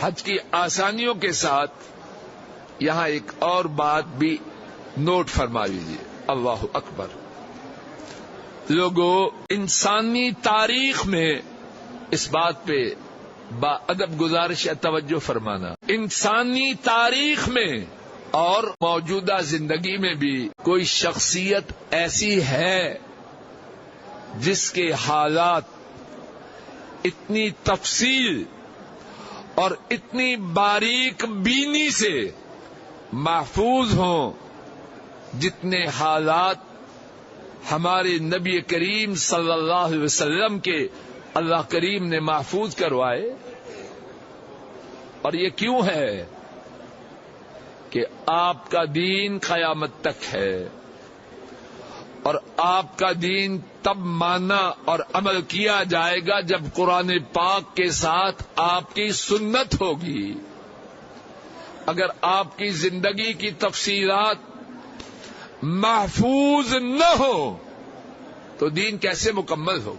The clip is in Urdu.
حج کی آسانیوں کے ساتھ یہاں ایک اور بات بھی نوٹ فرما لیجیے. اللہ اکبر. لوگوں، انسانی تاریخ میں اس بات پہ با ادب گزارش توجہ فرمانا، انسانی تاریخ میں اور موجودہ زندگی میں بھی کوئی شخصیت ایسی ہے جس کے حالات اتنی تفصیل اور اتنی باریک بینی سے محفوظ ہوں جتنے حالات ہمارے نبی کریم صلی اللہ علیہ وسلم کے اللہ کریم نے محفوظ کروائے. اور یہ کیوں ہے کہ آپ کا دین قیامت تک ہے، اور آپ کا دین تب مانا اور عمل کیا جائے گا جب قرآن پاک کے ساتھ آپ کی سنت ہوگی. اگر آپ کی زندگی کی تفصیلات محفوظ نہ ہو تو دین کیسے مکمل ہو؟